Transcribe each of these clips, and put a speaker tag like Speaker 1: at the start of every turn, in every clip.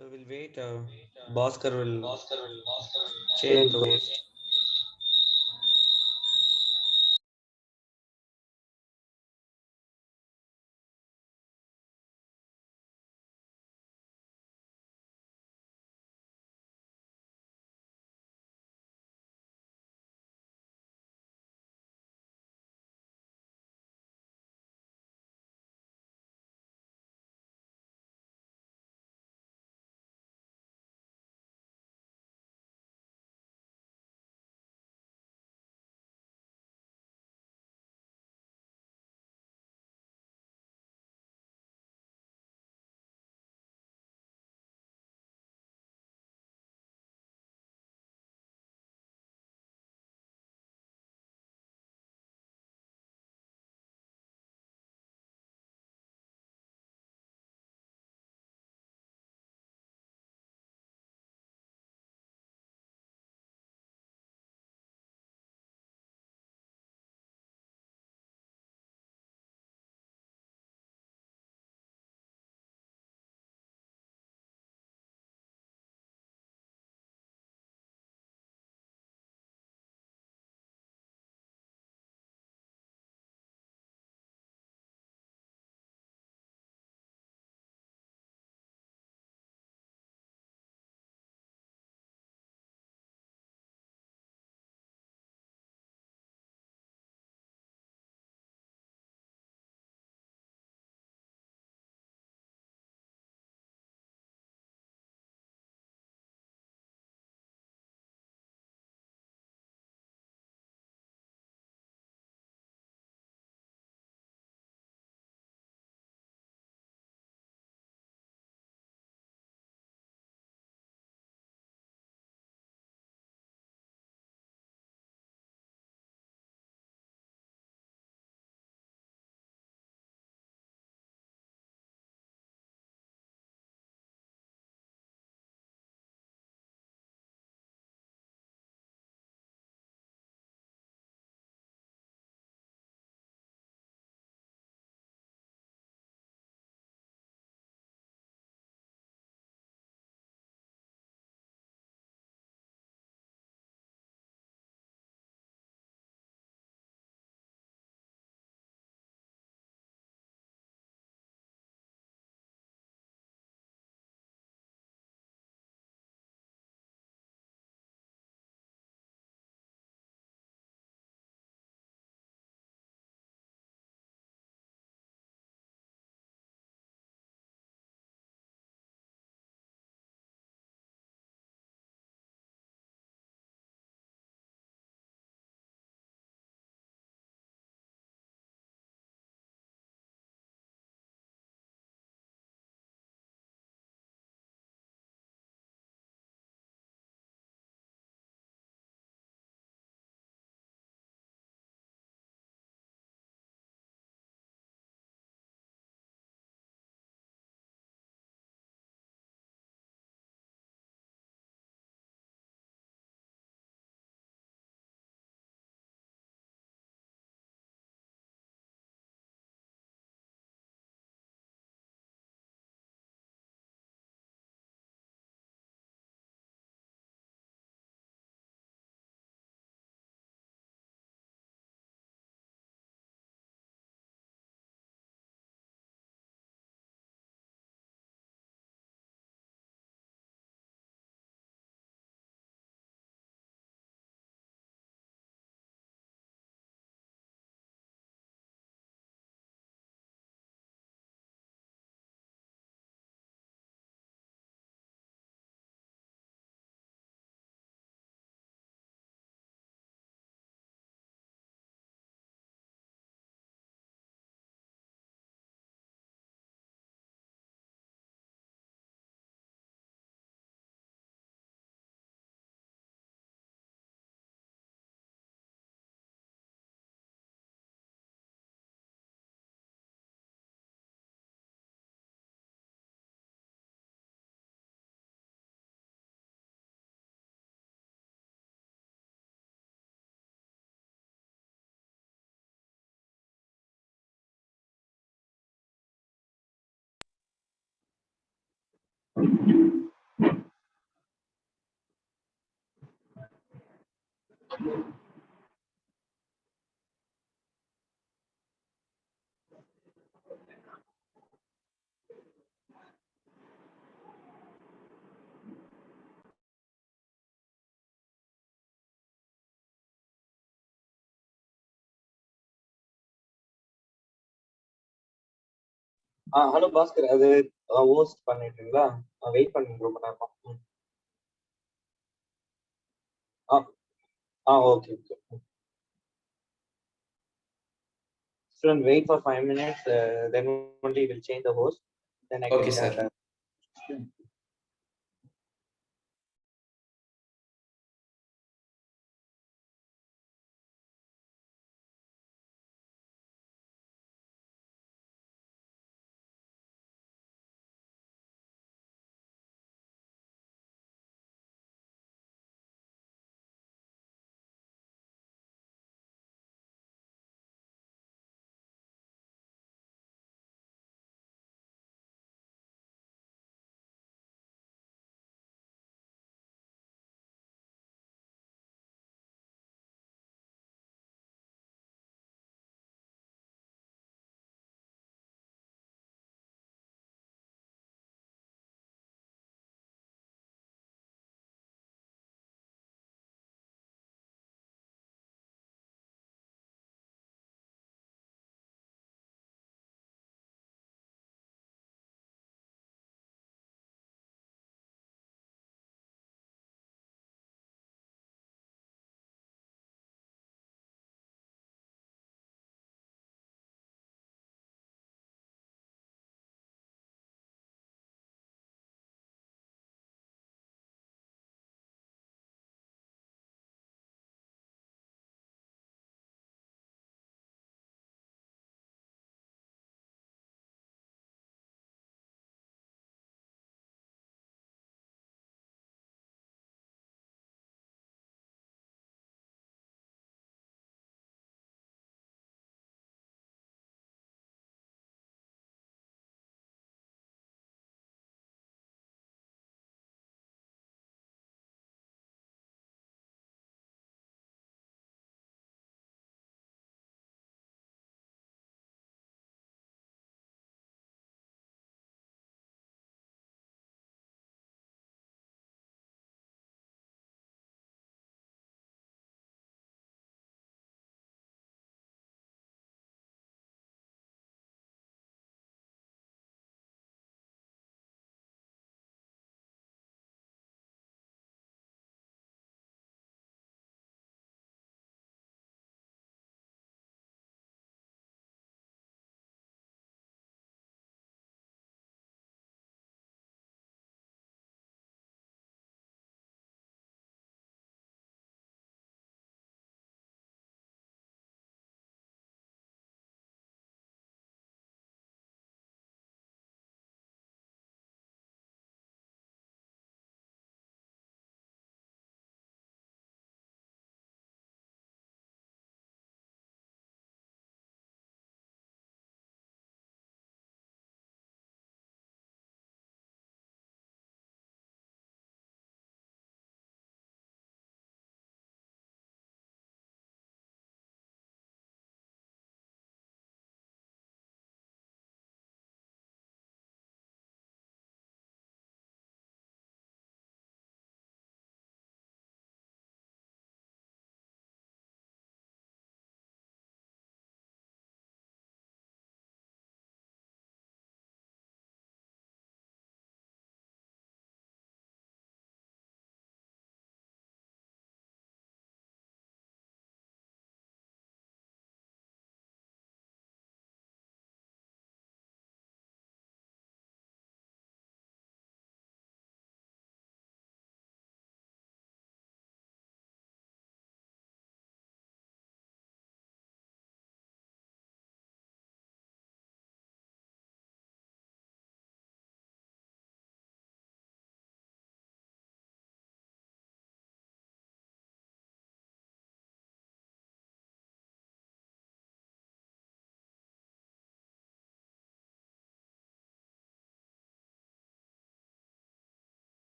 Speaker 1: So we'll wait. Bhaskar will change the host. Hello Bhaskar, அது host பண்ணிட்டீங்களா? Wait பண்ணுங்க ரொம்ப நேரமா. Ah okay okay. Student, wait for 5 minutes. Then only will change the host. Then I can
Speaker 2: Okay,
Speaker 1: start.
Speaker 2: sir.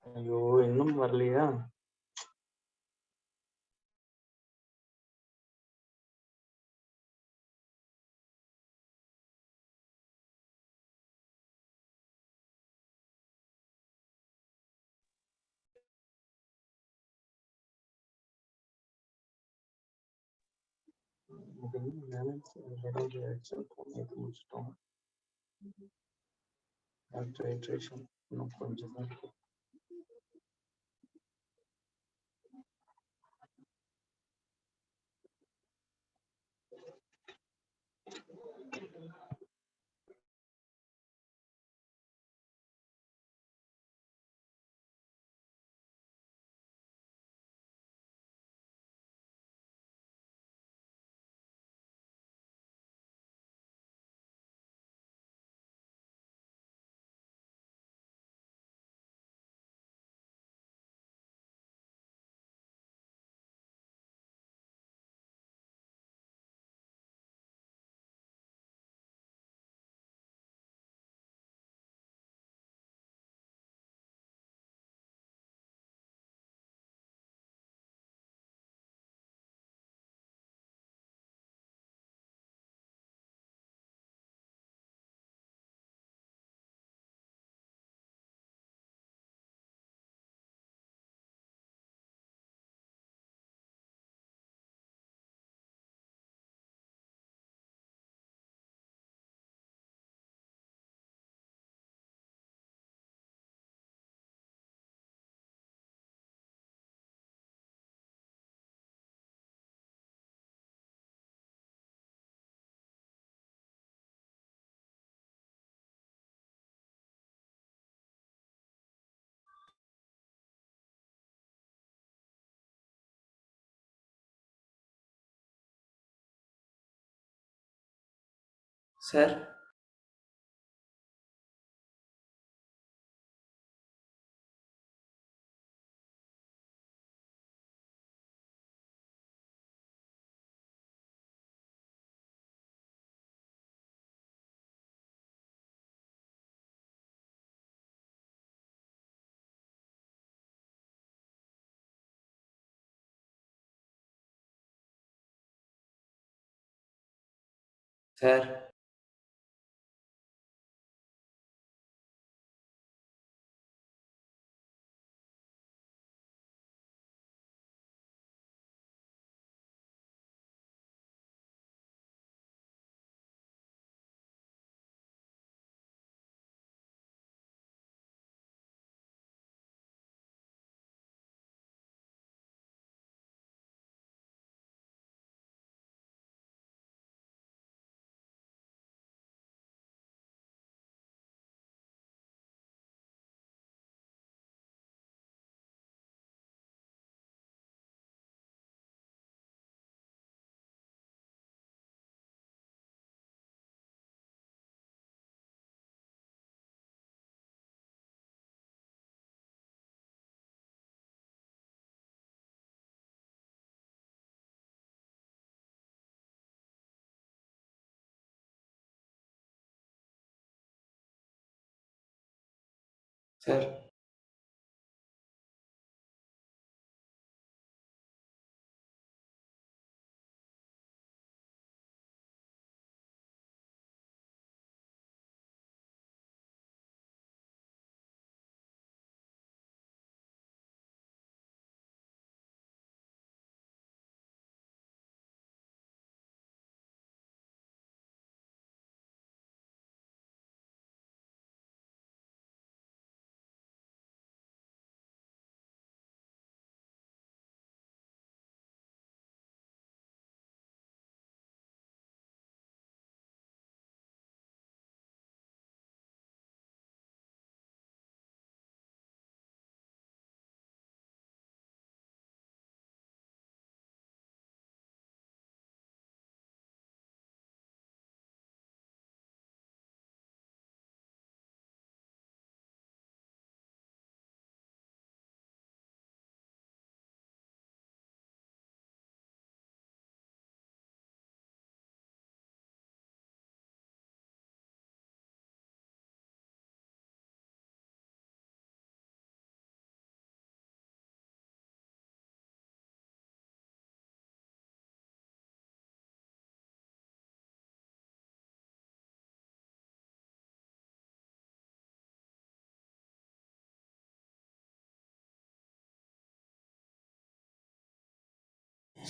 Speaker 1: ஐயோ! இன்னும் வரலையா? இது இன்னும் balance ரெண்டாவது ஆக்சன் இது முடிச்சிட்டோம். அடுத்த iteration இன்னும் கொஞ்சம் தான் இருக்கு.
Speaker 2: Sir sir sir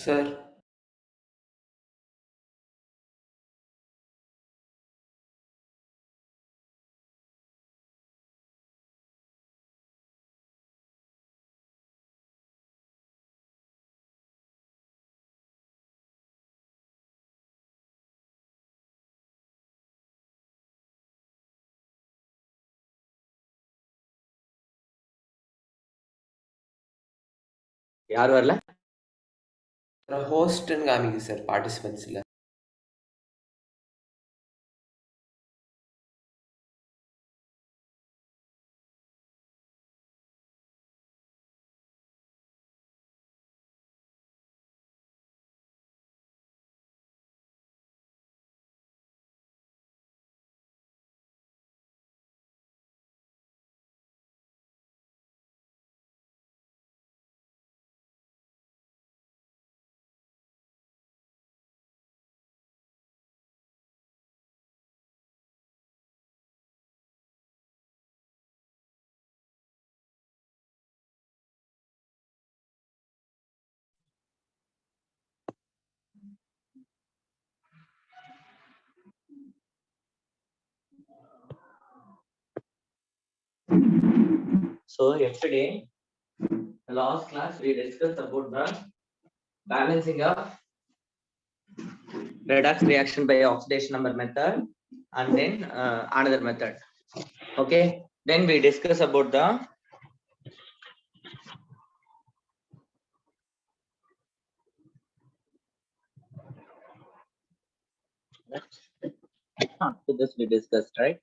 Speaker 2: Sir.
Speaker 1: யார் வரல?
Speaker 2: ஹோஸ்ட்னு காமிக்குது sir பார்ட்டிசிபென்ட்ஸில்.
Speaker 1: So yesterday, the last class, we discussed about the balancing of redox reaction by oxidation number method, and then another method. Okay, then we discuss about the so this we discussed, right?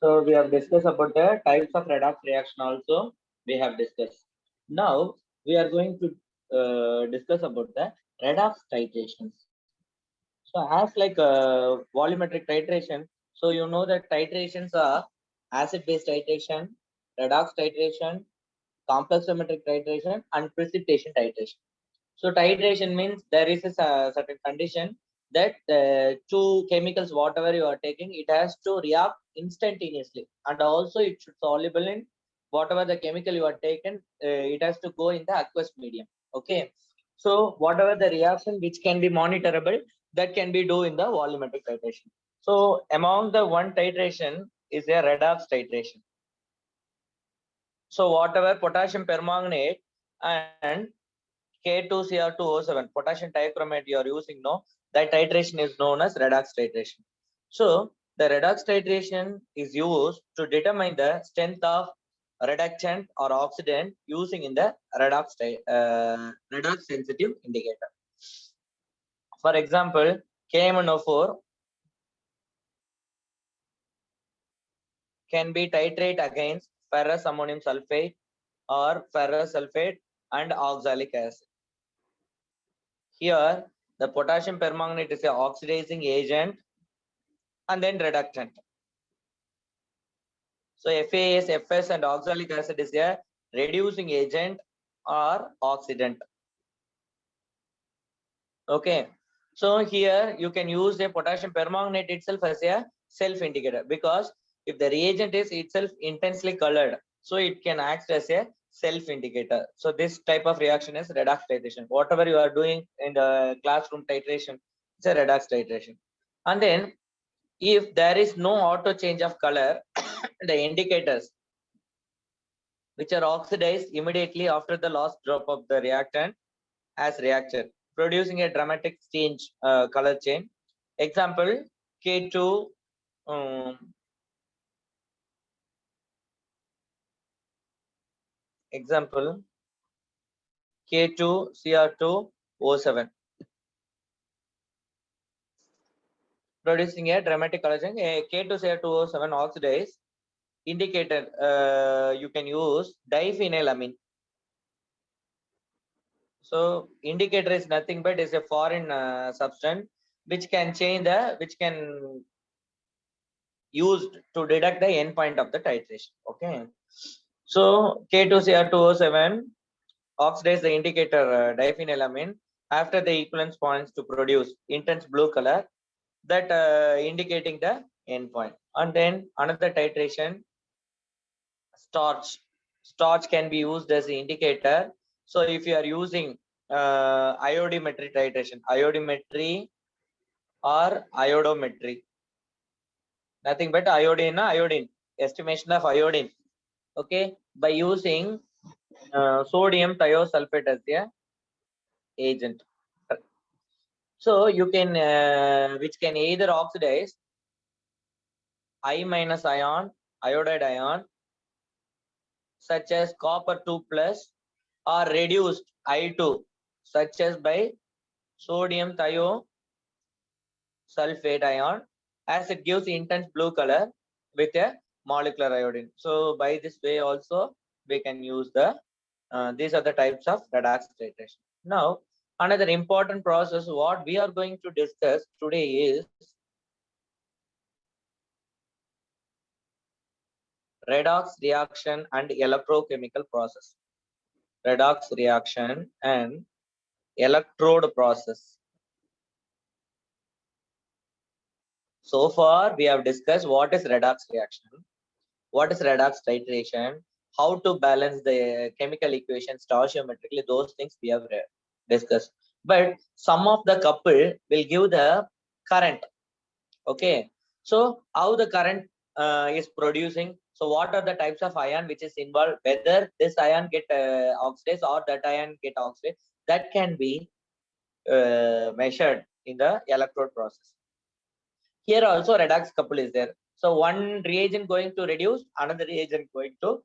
Speaker 1: So we have discussed about the types of redox reaction also we have discussed. Now we are going to discuss about the redox titrations. So as like volumetric titration, so you know that titrations are acid-base titration, redox titration, complexometric titration, and precipitation titration. So titration means there is a certain condition that the two chemicals, whatever you are taking, it has to react instantaneously, and also it should soluble in whatever the chemical you are taken. It has to go in the aqueous medium. Okay, so whatever the reaction which can be monitorable, that can be do in the volumetric titration. So among the one titration is a redox titration. So whatever potassium permanganate and K2Cr2O7 potassium dichromate you are using, no, that titration is known as redox titration. So the redox titration is used to determine the strength of reductant or oxidant using in the redox sensitive indicator. For example, KMnO4 can be titrate against ferrous ammonium sulfate or ferrous sulfate and oxalic acid. Here, the potassium permanganate is an oxidizing agent and then reductant. So FAS, FS, and oxalic acid is a reducing agent or oxidant. Okay. So here you can use a potassium permanganate itself as a self indicator, because if the reagent is itself intensely colored, so it can act as a self indicator. So this type of reaction is redox titration. Whatever you are doing in the classroom titration, it's a redox titration. And then if there is no auto change of color, the indicators which are oxidized immediately after the last drop of the reactant as reacted, producing a dramatic change color change. Example, K2 example K2Cr2O7 producing a dramatic color change. K2Cr2O7 oxidized indicator, you can use diphenylamine. So indicator is nothing but is a foreign substance which can change which can used to detect the endpoint of the titration. Okay, so K2Cr2O7 oxidize the indicator diphenylamine after the equivalence points to produce intense blue color that indicating the endpoint. And then another titration, starch. Starch can be used as an indicator. So if you are using iodometry titration, iodometry or iodometry, nothing but iodine, iodine, estimation of iodine. Okay, by using sodium thiosulfate as the agent. So you can, which can either oxidize I minus ion, iodide ion, such as copper 2 plus, or reduced I2, such as by sodium thiosulfate ion, as it gives intense blue color with a molecular iodine. So by this way also we can use the, these are the types of redox titration. Now, another important process what we are going to discuss today is redox reaction and electrochemical process. Redox reaction and electrode process. So far we have discussed what is redox reaction, what is redox titration, how to balance the chemical equation stoichiometrically, those things we have discussed. But some of the couple will give the current. Okay, so how the current is producing, so what are the types of ion which is involved, whether this ion get oxidized or that ion get oxidized, that can be measured in the electrode process. Here also redox couple is there. So one reagent going to reduce, another reagent going to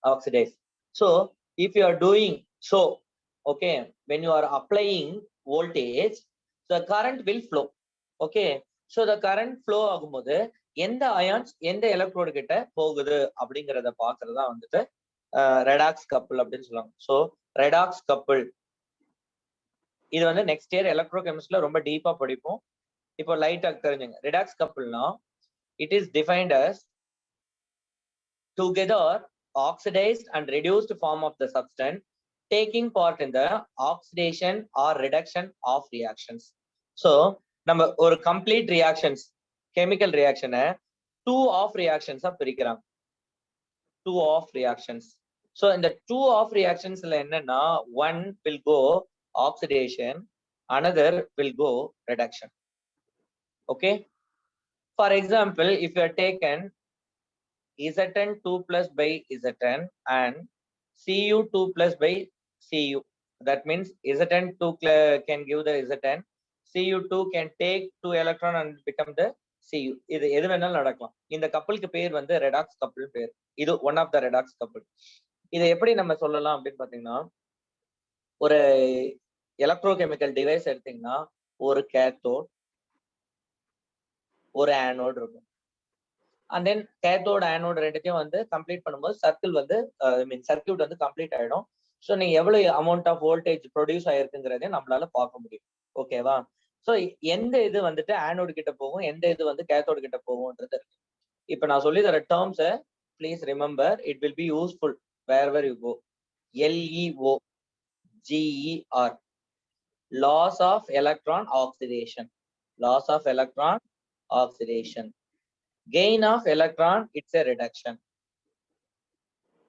Speaker 1: oxidize. So if you are doing so, okay, when you are applying voltage, the current will flow. Okay, so the current flow ஆகும்போது எந்த ions எந்த electrode கிட்ட போகுது அப்படிங்கறத பாக்குறதா வந்துட்டு redox couple அப்படின்னு சொல்லுவாங்க. ஸோ ரெடாக்ஸ் கப்பிள் இது வந்து நெக்ஸ்ட் இயர் எலக்ட்ரோ கெமிஸ்ட்ரியில ரொம்ப டீப்பா படிப்போம். இப்போ லைட்டா தெரிஞ்சுங்க. ரெடாக்ஸ் கப்பிள்னா it is defined as together oxidized and reduced form of the substance taking part in the oxidation or reduction of reactions. So நம்ம ஒரு complete reactions, chemical reaction two of reactions பிரிக்கிறாங்க. Two of reactions. So இந்த two of reactions என்னன்னா, one will go oxidation, another will go reduction. Okay, for example, if you are taken Zn 2 plus by Zn and Cu 2 plus by Cu. That means Zn 2 can give the Zn, Cu2 can take 2 electron and become the Cu. இது எது வேணாலும் நடக்கலாம். இந்த கப்பலுக்கு பேர் வந்து redox கப்பல் பேர். இது ஒன் ஆஃப் த ரெடாக்ஸ் கப்பல். இதை எப்படி நம்ம சொல்லலாம் அப்படின்னு பாத்தீங்கன்னா, ஒரு எலக்ட்ரோகெமிக்கல் டிவைஸ் எடுத்தீங்கன்னா ஒரு கேத்தோட், ஒரு ஆனோட் இருக்கும். அண்ட் தென் கேத்தோட் ஆனோட் ரெண்டுத்தையும் வந்து கம்ப்ளீட் பண்ணும்போது சர்க்கிள் வந்து சர்க்கியூட் வந்து கம்ப்ளீட் ஆயிடும். ஸோ நீங்க எவ்வளவு அமௌண்ட் ஆஃப் வோல்டேஜ் ப்ரொடியூஸ் ஆயிருக்குங்கிறதையும் நம்மளால பார்க்க முடியும். ஓகேவா? ஸோ எந்த இது வந்துட்டு ஆனோடு கிட்ட போகும், எந்த இது வந்து கேத்தோடு கிட்ட போகும்ன்றது இருக்கு. இப்ப நான் சொல்லி தர டேர்ம்ஸை please remember, it will be useful wherever you go. LEO GER, loss of electron oxidation. Loss of electron oxidation. Gain of electron, it's a reduction.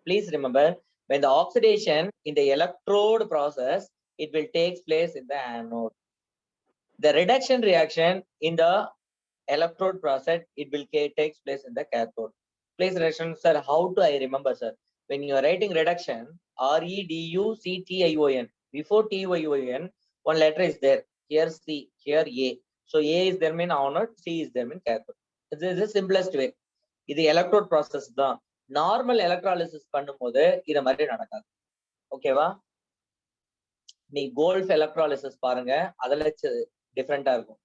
Speaker 1: Please remember, when the oxidation in the electrode process, it will take place in the anode. The reduction reaction in the electrode process, it will takes place in the cathode. Please reduction, sir, how do I remember, sir? When you are writing reduction, REDUCTION, before TYON, one letter is there. Here C, here A. So A is there mean anode, C is there mean cathode. This is the simplest way. இது electrode process தான். Normal electrolysis பண்ணும்போது இத மாதிரி நடக்காது. ஓகேவா? நீ golf electrolysis பாருங்க, அதுல டிஃப்ரெண்டா இருக்கும்.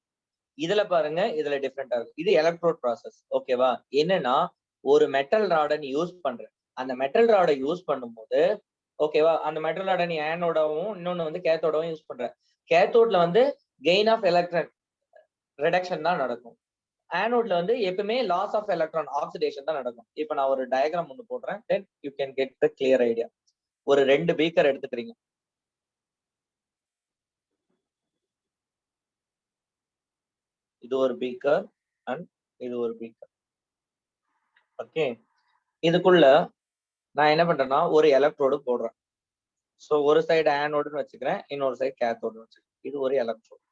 Speaker 1: இதுல பாருங்க, இதுல டிஃப்ரெண்டா இருக்கும். இது எலக்ட்ரோட் ப்ராசஸ். ஓகேவா? என்னன்னா, ஒரு மெட்டல் ராடை நீ யூஸ் பண்ற, அந்த மெட்டல் ராடை யூஸ் பண்ணும்போது, ஓகேவா, அந்த மெட்டல் ராடை நீ ஆனோடவும் இன்னொன்னு வந்து கேத்தோடவும் யூஸ் பண்ற. கேத்தோட்ல வந்து கெயின் ஆஃப் எலக்ட்ரான் ரிடக்ஷன் தான் நடக்கும். ஆனோட்ல வந்து எப்பவுமே லாஸ் ஆஃப் எலக்ட்ரான் ஆக்சிடேஷன் தான் நடக்கும். இப்ப நான் ஒரு டயக்ராம் ஒன்று போடுறேன், then you can get the clear idea. ஒரு 2 பீக்கர் எடுத்துக்கிறீங்க. இது ஒரு பீக்கர் அண்ட் இது ஒரு பீக்கர். ஓகே, இதுக்குள்ள நான் என்ன பண்றேன்னா ஒரு எலக்ட்ரோடு போடுறேன். ஸோ ஒரு சைடு ஆனோடுன்னு வச்சுக்கிறேன், இன்னொரு சைடு கேத்தோடுன்னு வச்சுக்கிறேன். இது ஒரு எலக்ட்ரோடு.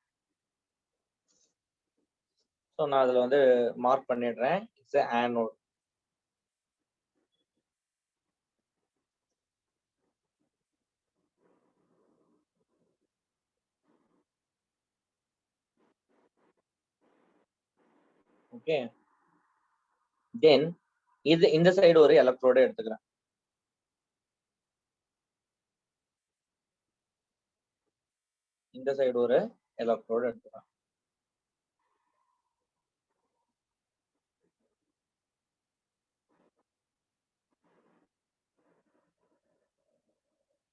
Speaker 1: ஸோ நான் அதுல வந்து மார்க் பண்ணிடுறேன். It's anode. ஓகே. தென் இது இந்த சைடு ஒரு எலக்ட்ரோடு எடுத்துக்கிறேன். இந்த சைடு ஒரு எலக்ட்ரோடு எடுத்துக்கிறேன்.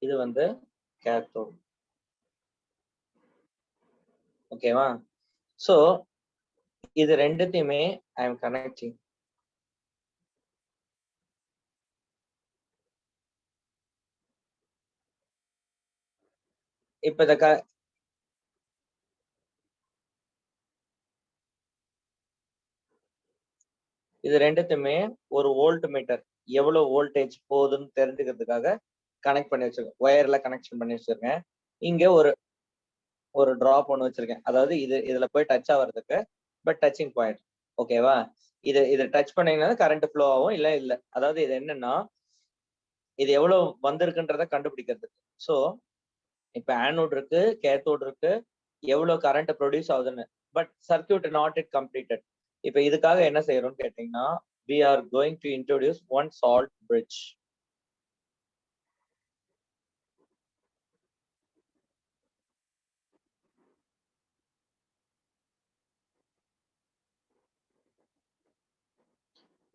Speaker 1: இது வந்து கேத்தோடு. ஓகேவா? ஸோ இது ரெண்டுத்தையுமே ஐ எம் கனெக்டிங். இப்ப இது ரெண்டுத்தையுமே ஒரு வோல்ட் மீட்டர் எவ்வளவு வோல்டேஜ் போகுதுன்னு தெரிஞ்சுக்கிறதுக்காக கனெக்ட் பண்ணி வச்சிருக்கேன். ஒயர்ல கனெக்ஷன் பண்ணி வச்சிருக்கேன். இங்க ஒரு ஒரு டிராப் ஒன்று வச்சிருக்கேன். அதாவது இதுல போய் டச் ஆகிறதுக்கு பட் டச்சிங் பாயிண்ட். ஓகேவா? இது டச் பண்ணீங்கன்னா கரண்ட் ஃப்ளோ ஆகும். இல்ல. அதாவது இது என்னன்னா இது எவ்வளவு வந்திருக்குன்றத கண்டுபிடிக்கிறதுக்கு. ஸோ இப்ப ஆனோட் இருக்கு, கேத்தோட் இருக்கு, எவ்வளவு கரண்ட் ப்ரொடியூஸ் ஆகுதுன்னு. But circuit not it completed. இப்ப இதுக்காக என்ன செய்யறோம்னு கேட்டீங்கன்னா we are going to introduce one salt bridge.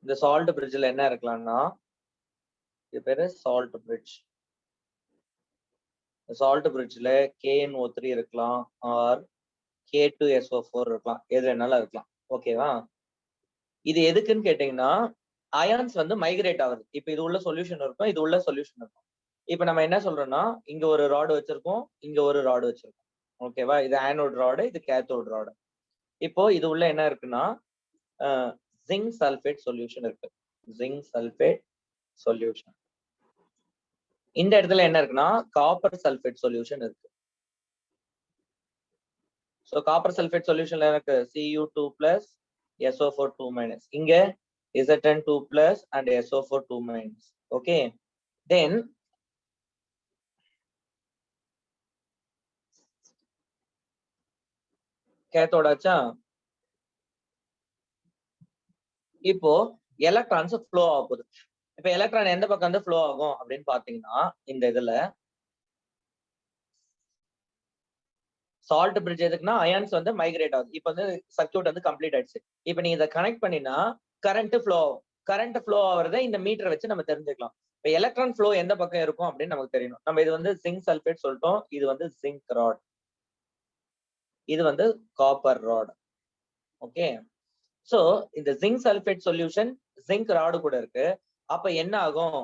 Speaker 1: இந்த சால்ட் பிரிட்ஜ்ல என்ன இருக்கலாம்னா இது பேரு சால்ட் பிரிட்ஜ். சால்ட் பிரிட்ஜ்ல KNO3 இருக்கலாம் ஆர் K2SO4 இருக்கலாம். எது வேணாலும் இருக்கலாம். ஓகேவா? இது எதுக்குன்னு கேட்டீங்கன்னா அயான்ஸ் வந்து மைக்ரேட் ஆகுது. இப்ப இது உள்ள சொல்யூஷன் இருக்கும், இது உள்ள சொல்யூஷன் இருக்கும். இப்ப நம்ம என்ன சொல்றோம்னா இங்க ஒரு ராடு வச்சிருக்கோம், இங்க ஒரு ராடு வச்சிருக்கோம். ஓகேவா? இது ஆனோட் ராடு, இது கேத்தோட் ராடு. இப்போ இது உள்ள என்ன இருக்குன்னா ஜிங்க் சல்பேட் சொல்யூஷன் இருக்கு. Zinc sulphate solution. இந்த இடத்துல என்ன இருக்குன்னா காப்பர் சல்பேட் சொல்யூஷன் இருக்கு. சோ காப்பர் சல்பேட் சொல்யூஷன்ல எனக்கு Cu2 plus SO4 2-. இங்க Zn 2 plus and SO4 2-. Okay. Then cathode ஆச்சா? இப்போ எலக்ட்ரான்ஸ் ஃப்ளோ ஆக போகுது. இப்ப எலக்ட்ரான் எந்த பக்கம் வந்து ஃப்ளோ ஆகும் அப்படின்னு பாத்தீங்கன்னா இந்த இதுல சால்ட் பிரிட்ஜ் எதுக்குன்னா அயான்ஸ் வந்து மைக்ரேட் ஆகுது. இப்ப வந்து சர்க்யூட் வந்து கம்ப்ளீட் ஆயிடுச்சு. இப்ப நீ இதை கனெக்ட் பண்ணினா கரண்ட் ஃப்ளோ ஆகும். கரண்ட் ஃப்ளோ ஆகுறத இந்த மீட்டர் வச்சு நம்ம தெரிஞ்சுக்கலாம். இப்ப எலக்ட்ரான் ஃப்ளோ எந்த பக்கம் இருக்கும் அப்படின்னு நமக்கு தெரியணும். நம்ம இது வந்து ஜிங்க் சல்பேட் சொல்லிட்டோம். இது வந்து ஜிங்க் ராட். இது வந்து காப்பர் ராட். ஓகே. சோ இந்த zinc sulphate solution zinc rod கூட இருக்கு. அப்ப என்ன ஆகும்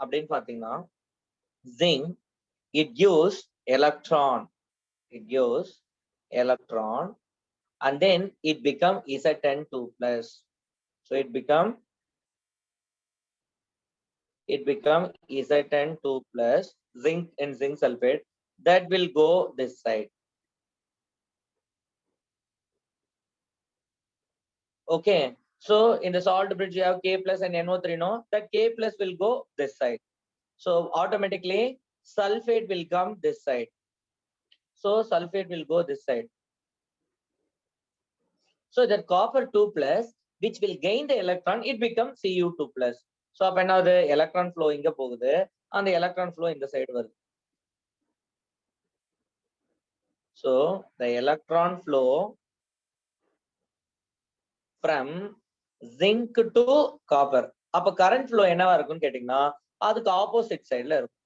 Speaker 1: அப்படின்னு பாத்தீங்கன்னா zinc it gives electron and then it become Zn2 plus. So it become Zn2 plus zinc and zinc sulfate that will go this side. Okay. So in the salt bridge you have K plus and NO3, no? That K plus will go this side. So automatically sulfate will come this side. So sulfate will go this side. So that copper 2 plus which will gain the electron, it becomes Cu2 plus. So அப்ப என்ன ஆகுது electron flow இங்க போகுது, அந்த electron flow இந்த side வருது. So the electron flow from zinc to copper. அப்ப current flow என்னவா இருக்கும்னு கேட்டீங்கன்னா அதுக்கு ஆப்போசிட் சைடுல இருக்கும்.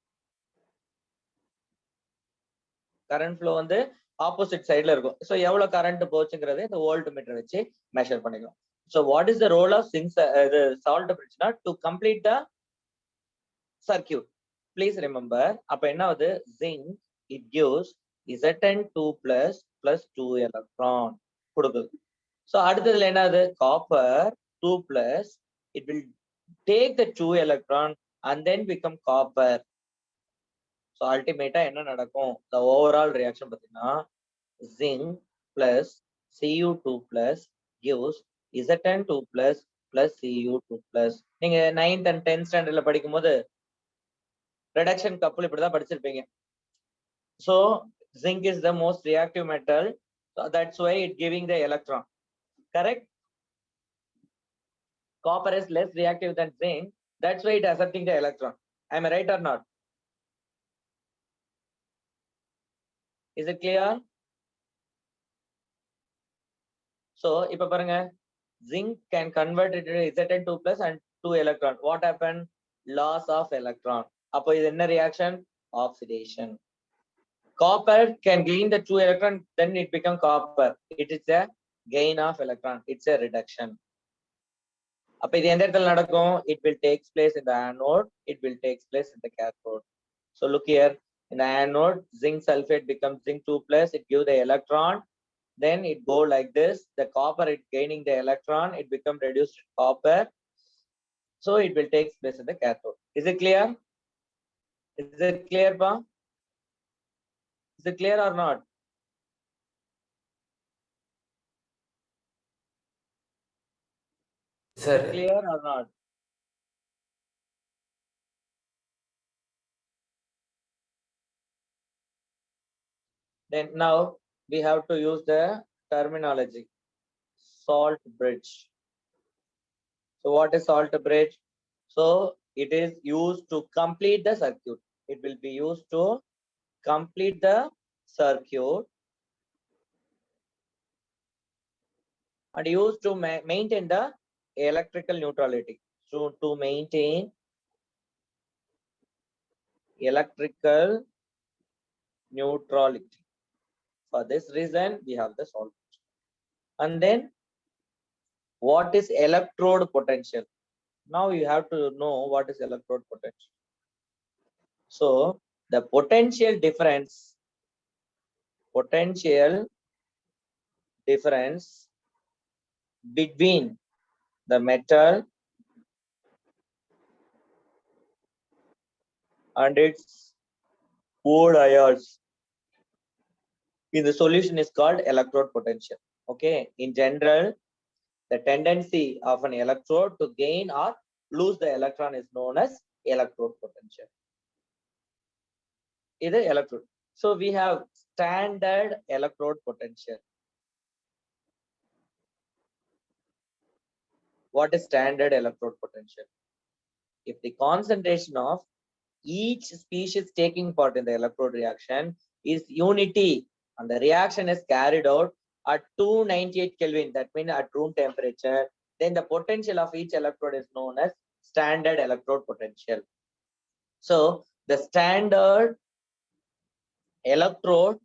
Speaker 1: கரண்ட் ஃப்ளோ வந்து ஆப்போசிட் சைடுல இருக்கும். சோ எவ்வளவு கரண்ட் போச்சுங்கிறது இந்த வோல்ட் மீட்டர் வச்சு மெஷர் பண்ணிக்கலாம். So what is the role of zinc the salt bridge now to complete the circuit? Please remember அப்ப என்ன ஆகுது zinc it gives Zn2 plus 2 electron கொடுக்குது. So அடுத்ததுல என்ன ஆகுது copper 2 plus it will take the 2 electron and then become copper. So ultimately என்ன நடக்கும்? The overall reaction பார்த்தீங்கன்னா zinc plus Cu2 plus gives Zn2 plus Cu2 plus. நீங்க 9th and 10th standardல படிக்கும்போது reduction couple இப்படிதான் படிச்சிருப்பீங்க. So zinc is the most reactive metal, so that's why it giving the electron. Correct? Copper is less reactive than zinc, that's why it accepting the electron. Am I right or not? Is it clear? So இப்ப பாருங்க zinc can convert it to Zn2 plus and 2 electron. What happened? Loss of electron. அப்போ இது என்ன reaction? Oxidation. Copper can gain the 2 electron, then it become copper. It is a gain of electron. It's a reduction. அப்ப இது எந்த இடத்துல நடக்கும்? It will take place in the anode. It will take place in the cathode. So look here. In the anode, zinc sulfate becomes zinc 2 plus. It gives the electron. Then it go like this. The copper is gaining the electron. It become reduced to copper. So it will take place in the cathode. Is it clear? Is it clear, Pa? Is it clear or not? Is
Speaker 2: Sir,
Speaker 1: it clear or not? Then now we have to use the terminology. Salt bridge. So what is salt bridge? So it is used to complete the circuit. It will be used to complete the circuit and used to maintain the electrical neutrality. So to maintain electrical neutrality. For this reason, we have the salt. And then what is electrode potential? Now you have to know what is electrode potential. So the potential difference between the metal and its board ions in the solution is called electrode potential. Okay, in general, the tendency of an electrode to gain or lose the electron is known as electrode potential. Either electrode. So we have standard electrode potential. What is standard electrode potential? If the concentration of each species taking part in the electrode reaction is unity and the reaction is carried out at 298 Kelvin, that means at room temperature, then the potential of each electrode is known as standard electrode potential. So the standard electrode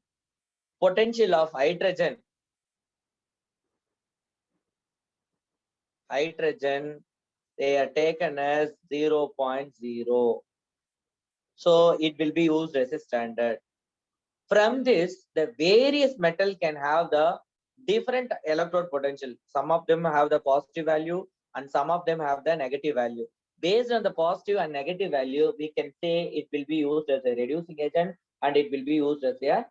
Speaker 1: potential of hydrogen, they are taken as 0.0. So it will be used as a standard. From this, the various metal can have the different electrode potential. Some of them have the positive value and some of them have the negative value. Based on the positive and negative value, we can say it will be used as a reducing agent and it will be used as a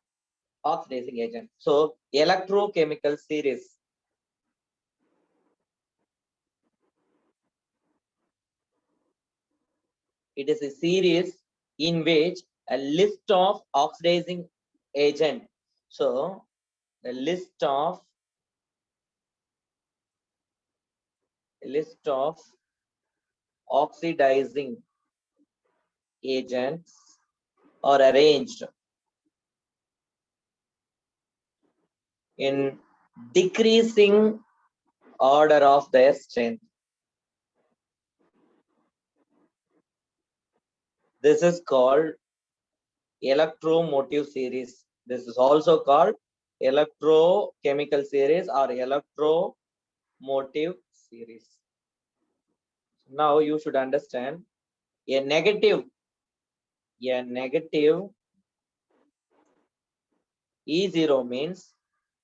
Speaker 1: oxidizing agent. So electrochemical series. It is a series in which a list of oxidizing agent. So the list of oxidizing agents are arranged in decreasing order of their strength. This is called electromotive series. This is also called electrochemical series or electromotive series. Now you should understand a negative E0 means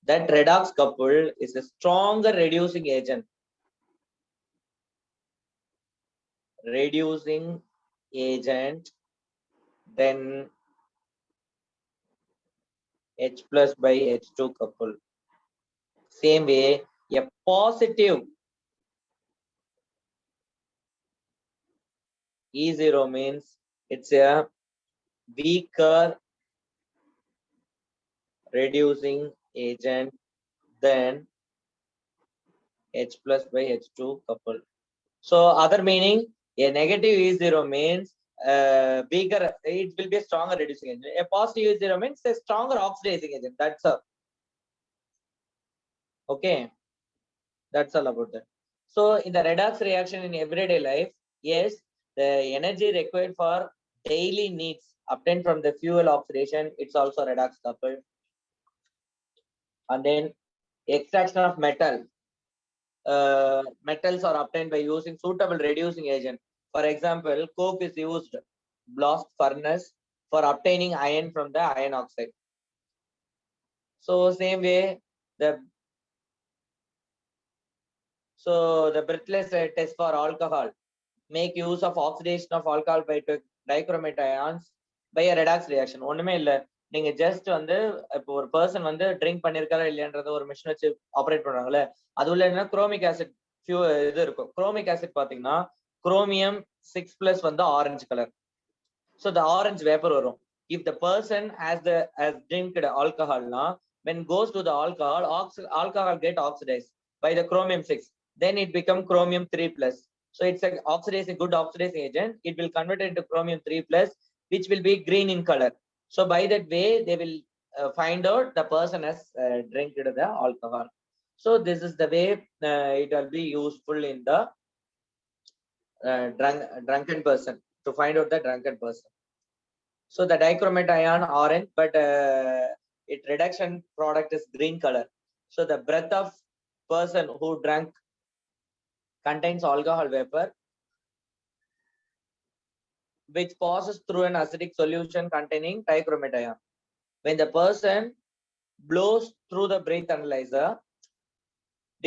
Speaker 1: that redox couple is a stronger reducing agent. reducing agent, then H plus by H2 couple. Same way, a positive E0 means it's a weaker reducing agent than H plus by H2 couple. So other meaning, a negative E0 means weaker, it will be a stronger reducing agent. A positive E0 means a stronger oxidizing agent. That's all. Okay. That's all about that. So in the redox reaction in everyday life, yes, the energy required for daily needs obtained from the fuel oxidation, it's also redox coupled. And then extraction of metal. Metals are obtained by using suitable reducing agent. For example, coke is used blast furnace for obtaining iron from the iron oxide. So same way, the breathless test for alcohol make use of oxidation of alcohol by dichromate ions by a redox reaction. ஒண்ணுமே இல்ல, நீங்க just வந்து இப்போ ஒரு person வந்து drink பண்ணிருக்காரா இல்லையன்றத ஒரு machine வச்சு operate பண்றாங்கல்ல, அது உள்ள என்ன குரோமிக் ஆசிட் இது இருக்கும். குரோமிக் ஆசிட் பாத்தீங்கன்னா குரோமியம் 6+ வந்து orange colour. So the orange vapor வரும். If the person has drinked alcohol now, when goes to the alcohol get oxidized by the chromium 6, then it become chromium 3+. So it's a good oxidizing agent. It will convert it into chromium 3+, which will be green in color. So by that way, they will find out the person has drank the alcohol. So this is the way it will be useful in the drunken person, to find out the drunken person. So the dichromate ion orange, but its reduction product is green color. So the breath of person who drank contains alcohol vapor, which passes through an acidic solution containing dichromate ion. When the person blows through the breath analyzer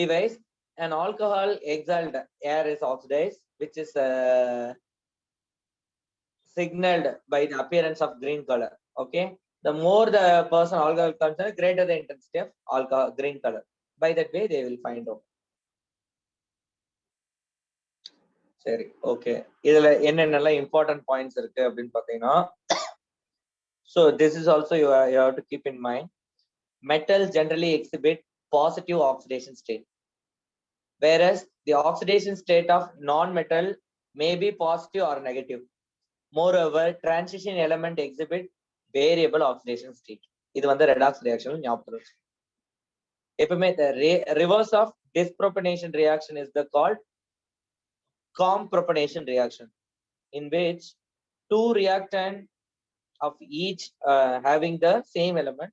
Speaker 1: device, an alcohol exhaled air is oxidized, which is signaled by the appearance of green color. Okay, the more the person alcohol content, greater the intensity of alcohol green color. By that way, they will find out. சரி, okay. இதுல என்னென்னலாம் important points இருக்கு அப்படின்னு பாத்தீங்கன்னா, so this is also you have to keep in mind. Metals generally exhibit positive oxidation state, whereas the oxidation state of non-metal may be positive or negative. Moreover, transition element exhibit variable oxidation state. இது வந்து redox reaction ஞாபகம் வச்சு. எப்பவுமே the reverse of dispropanation reaction is the called compropanation reaction, in which two reactant of each having the same element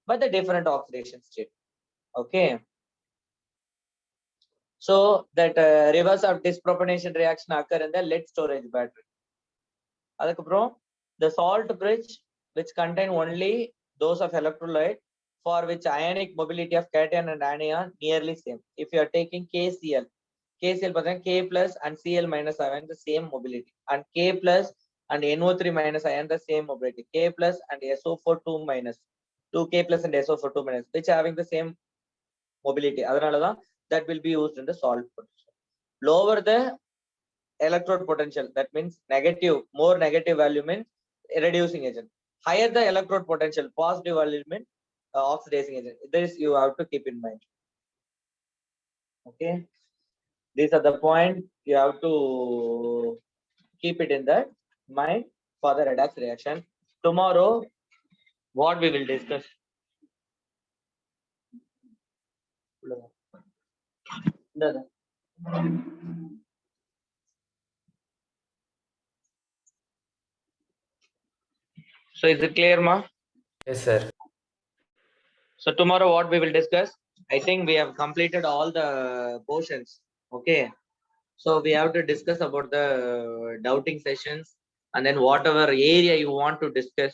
Speaker 1: but the different oxidation state. Okay, so that reverse of dispropanation reaction occur in the lead storage battery. அதுக்கப்புறம் the salt bridge which contain only those of electrolyte, for which ionic mobility of cation and anion nearly same. If you are taking KCl பார்த்தீங்கன்னா K plus and Cl minus ion the same mobility, and K plus and NO3 minus ion the same mobility, K plus and SO4 2 minus 2K plus and SO4 2 minus, which having the same mobility. அதனாலதான் that will be used in the salt potential. Lower the electrode potential, that means negative, more negative value means reducing agent. Higher the electrode potential, positive value means oxidizing agent. This you have to keep in mind. Okay, these are the point you have to keep it in the mind for the redox reaction. Tomorrow, what we will discuss? So is it clear, ma?
Speaker 2: Yes, sir.
Speaker 1: So tomorrow what we will discuss? I think we have completed all the portions. Okay, so we have to discuss about the doubting sessions, and then whatever area you want to discuss,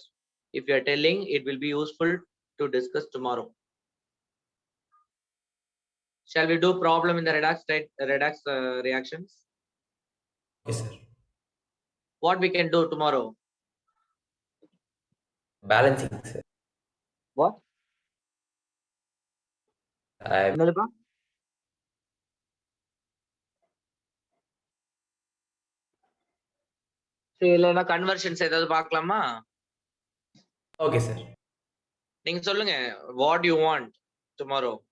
Speaker 1: if you are telling, it will be useful to discuss tomorrow. Shall we do problem in the redox reactions?
Speaker 2: Yes, sir.
Speaker 1: what we can do tomorrow?
Speaker 2: Balancing, sir.
Speaker 1: What?
Speaker 2: I
Speaker 1: என்னதுப்பா? சரி இல்லைன்னா conversions ஏதாவது பார்க்கலாமா?
Speaker 2: okay, sir.
Speaker 1: நீங்க சொல்லுங்க, what you want tomorrow?